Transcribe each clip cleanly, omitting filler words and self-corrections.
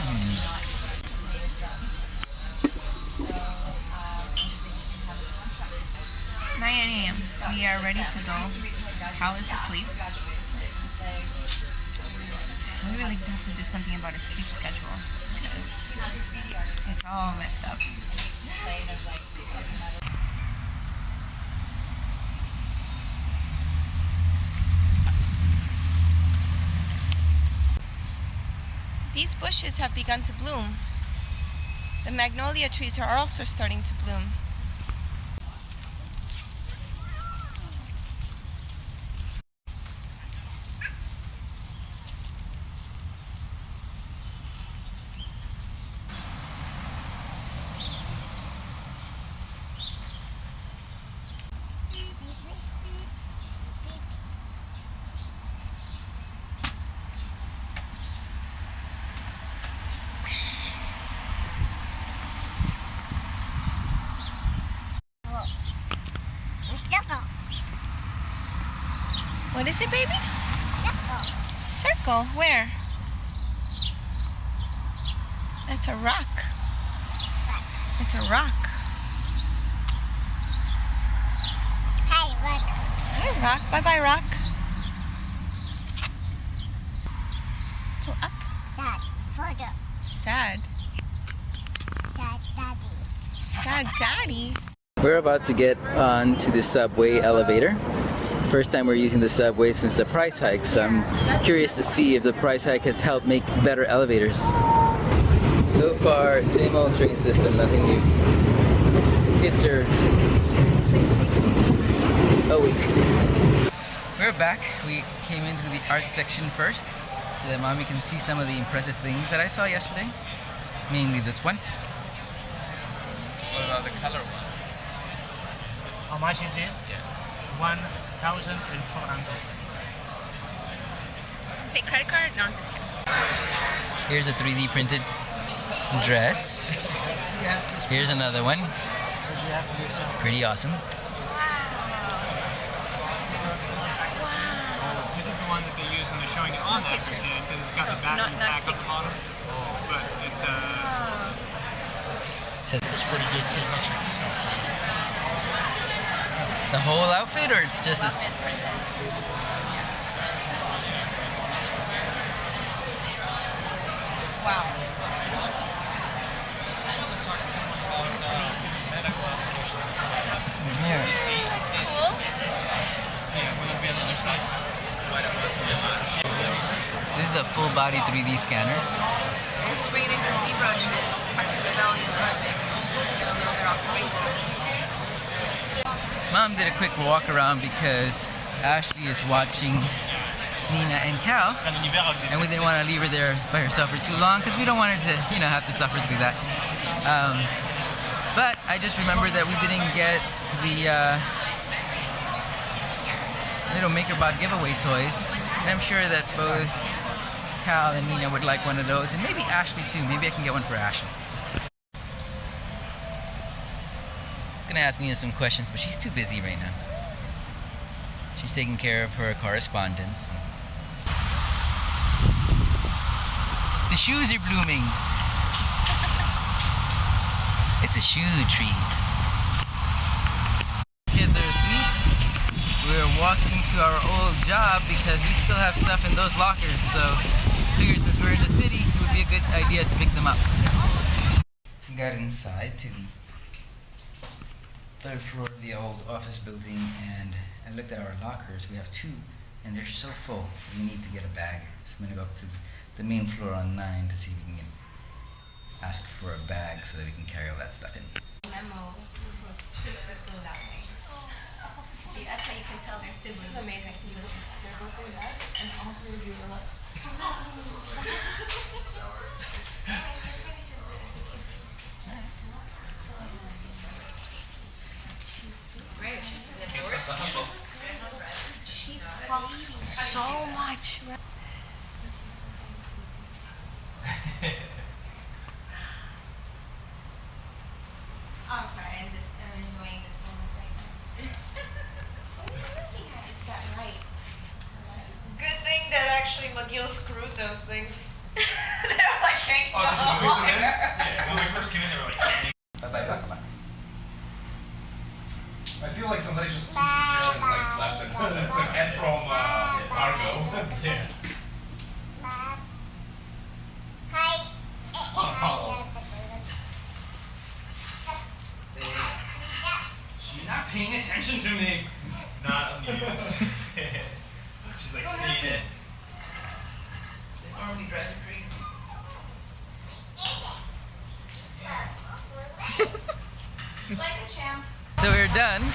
9 a.m. We are ready to go. Cal is asleep. We really have to do something about his sleep schedule because it's all messed up. These bushes have begun to bloom. The magnolia trees are also starting to bloom. What is it, baby? Circle. Circle? Where? That's a rock. It's a rock. Hey, look. Hi, rock. Bye-bye, rock. Pull up. Dad, photo. Sad. Sad daddy. Sad daddy. We're about to get on to the subway elevator. First time we're using the subway since the price hike, so I'm curious to see if the price hike has helped make better elevators. So far, same old train system, nothing new. Kids are awake. We're back. We came in through the art section first, so that Mommy can see some of the impressive things that I saw yesterday, mainly this one. What about the color one? How much is this? 1,400. Take credit card? No, I'm just kidding. Here's a 3D printed dress. Here's another one. Pretty awesome. This is the one that they use when they're showing it on that because it's got the battery pack on the bottom. But it Says was pretty good too. I'll check this out. the whole outfit or just this? Wow. It's in here. It's cool. This is a full body 3D scanner. Let's bring it into ZBrush and tuck the belly and lipstick. Get a little bit off the waist. Mom did a quick walk around because Ashley is watching Nina and Cal, and we didn't want to leave her there by herself for too long because we don't want her to, have to suffer through that. But I just remembered that we didn't get the little MakerBot giveaway toys, and I'm sure that both Cal and Nina would like one of those, and maybe Ashley too. Maybe I can get one for Ashley. I'm gonna ask Nina some questions, but she's too busy right now. She's taking care of her correspondence. The shoes are blooming. It's a shoe tree. Kids are asleep. We're walking to our old job because we still have stuff in those lockers. So I figured since we're in the city, it would be a good idea to pick them up. We got inside to the third floor of the old office building, and I looked at our lockers. We have 2, and they're so full. We need to get a bag. So I'm gonna go up to the main floor on 9 to see if we can ask for a bag so that we can carry all that stuff in. Memo to go that way. That's how you can tell their siblings. This is amazing. They're both doing that, and all 3 of you are like. She talks so much. I'm sorry, I'm enjoying this moment right now. What are you looking at? Is that right? Good thing that actually McGill screwed those things. They're like Take Oh, the did you move them in? water. Yeah, when we first came in, they were like, I feel like somebody just scooped his hair and like slapped him. That's like Ed from Argo. yeah. You're not paying attention to me. Not amused. She's like seeing it. This normally drives you crazy. Like a champ. So we're done.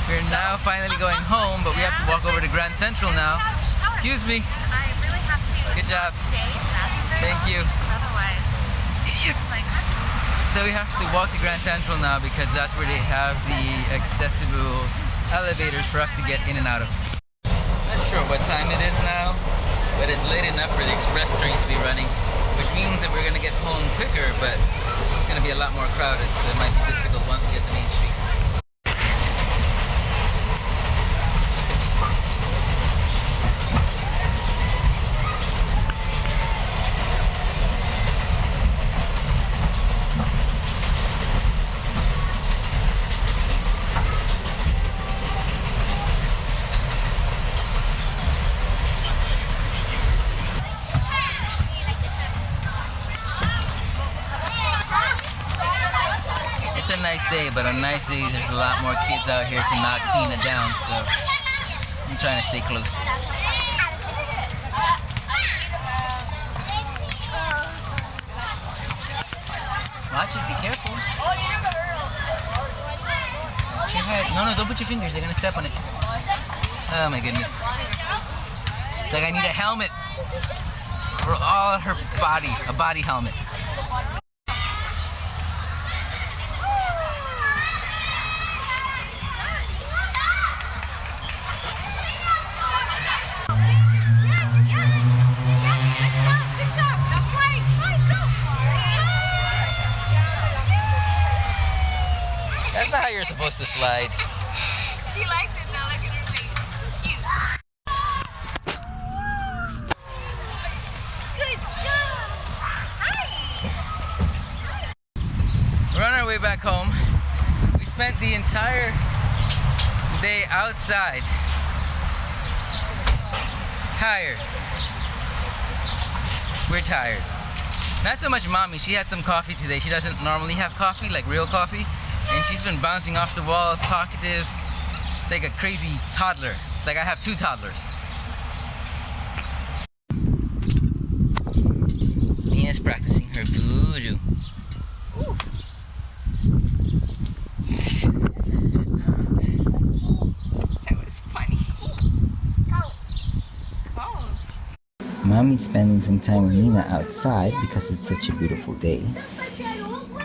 We're now finally going home, but we have to walk over to Grand Central now. Excuse me. I really have to Good job. stay in the bathroom very Thank long, you. because otherwise, Idiots. like, So we have to walk to Grand Central now because that's where they have the accessible elevators for us to get in and out of. Not sure what time it is now, but it's late enough for the express train to be running, which means that we're going to get home quicker, but it's going to be a lot more crowded, so it might be difficult once we get to Main Street. It's a nice day, but on nice days there's a lot more kids out here to knock Hina down, so I'm trying to stay close. Watch it, be careful. Watch your head. No, don't put your fingers, they're gonna step on it. Oh my goodness. It's like I need a helmet for all her body, a body helmet. That's not how you're supposed to slide. she liked it now. Look at her face. Cute. Good job. Hi. We're on our way back home. We spent the entire day outside. Tired. We're tired. Not so much mommy. She had some coffee today. She doesn't normally have coffee, like real coffee. And she's been bouncing off the walls, talkative, like a crazy toddler. It's like I have two toddlers. Nina's practicing her voodoo. That was funny. Oh. Mommy's spending some time with Nina outside because it's such a beautiful day.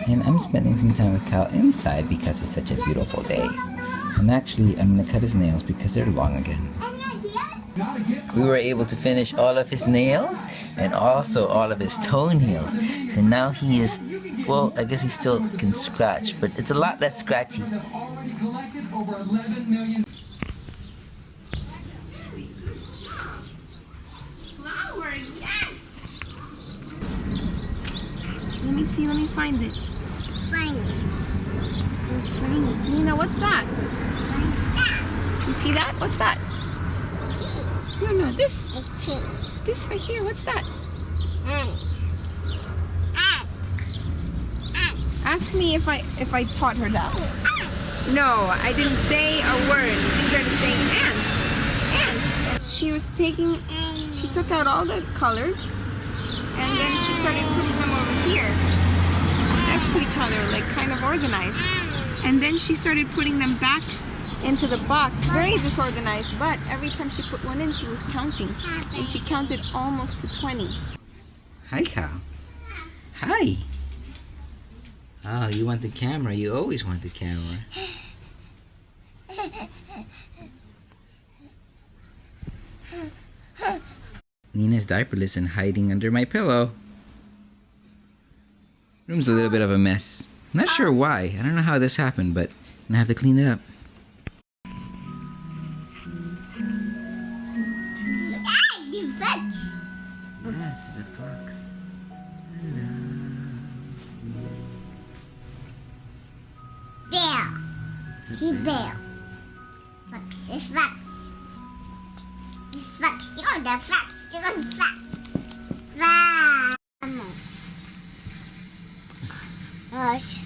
And I'm spending some time with Cal inside because it's such a beautiful day. And actually, I'm gonna cut his nails because they're long again. We were able to finish all of his nails and also all of his toenails. So now he is, well, I guess he still can scratch, but it's a lot less scratchy. Flower, yes! Let me see, let me find it. Nina, what's that? You see that? What's that? No, this. This right here, what's that? Ask me if I taught her that. No, I didn't say a word. She started saying ants. Ants. She took out all the colors and then she started putting them over here next to each other, like kind of organized. And then she started putting them back into the box, very disorganized, but every time she put one in, she was counting. And she counted almost to 20. Hi, Cal. Hi. Oh, you want the camera. You always want the camera. Nina's diaperless and hiding under my pillow. Room's a little bit of a mess. Not sure why. I don't know how this happened, but I'm gonna have to clean it up. Yes, the fox. He bear. Fox is fox. It's fox. You're on the fox. You're on the fox. Fox.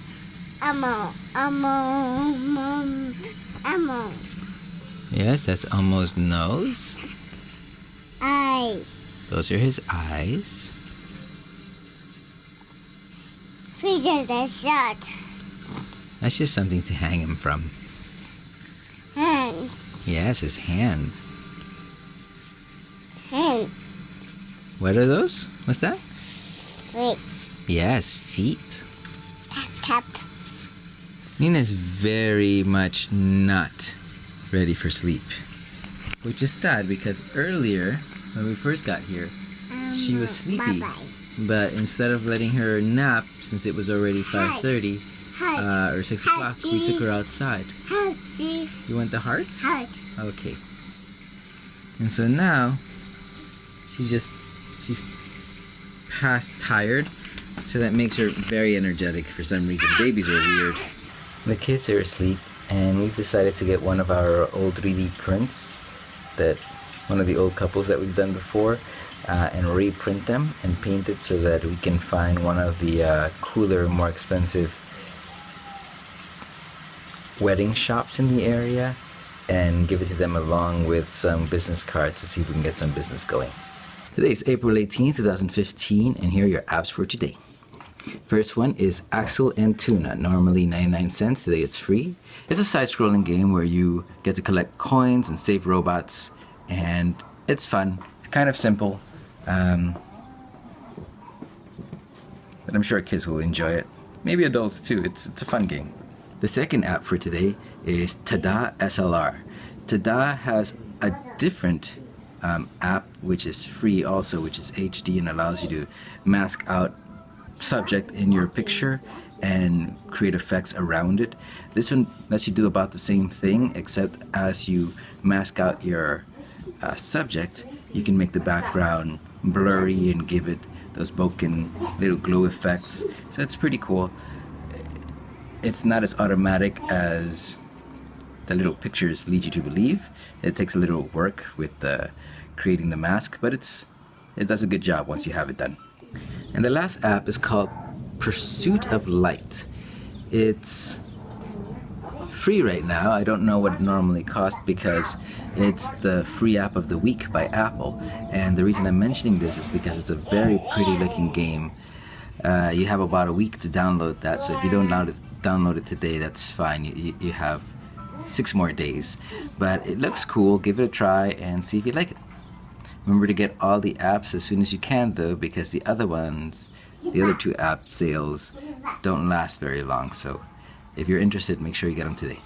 Amo. Yes, that's Elmo's nose. Eyes. Those are his eyes. Figure the shot. That's just something to hang him from. Hands. Yes, his hands. Hands. What are those? What's that? Feet. Yes, feet. Tap. Nina's very much not ready for sleep. Which is sad because earlier, when we first got here, she was sleepy. Bye-bye. But instead of letting her nap, since it was already 5:30 or 6 o'clock, we took her outside. Hug, cheese. You want the heart? Hug. Okay. And so now, she's past tired, so that makes her very energetic for some reason. Babies are weird. The kids are asleep, and we've decided to get one of our old 3D prints, that one of the old couples that we've done before, and reprint them and paint it so that we can find one of the cooler, more expensive wedding shops in the area and give it to them along with some business cards to see if we can get some business going. Today is April 18th, 2015, and here are your apps for today. First one is Axel and Tuna, normally 99 cents, today it's free. It's a side-scrolling game where you get to collect coins and save robots, and it's fun, kind of simple, but I'm sure kids will enjoy it. Maybe adults too, it's a fun game. The second app for today is Tada SLR. Tada has a different app which is free also, which is HD and allows you to mask out subject in your picture and create effects around it. This one lets you do about the same thing, except as you mask out your subject, you can make the background blurry and give it those bokeh little glow effects. So it's pretty cool. It's not as automatic as the little pictures lead you to believe. It takes a little work with creating the mask, but it does a good job once you have it done. And the last app is called Pursuit of Light. It's free right now. I don't know what it normally costs because it's the free app of the week by Apple. And the reason I'm mentioning this is because it's a very pretty looking game. You have about a week to download that, so if you don't download it today, that's fine. You have 6 more days. But it looks cool. Give it a try and see if you like it. Remember to get all the apps as soon as you can though, because the other 2 app sales don't last very long. So if you're interested, make sure you get them today.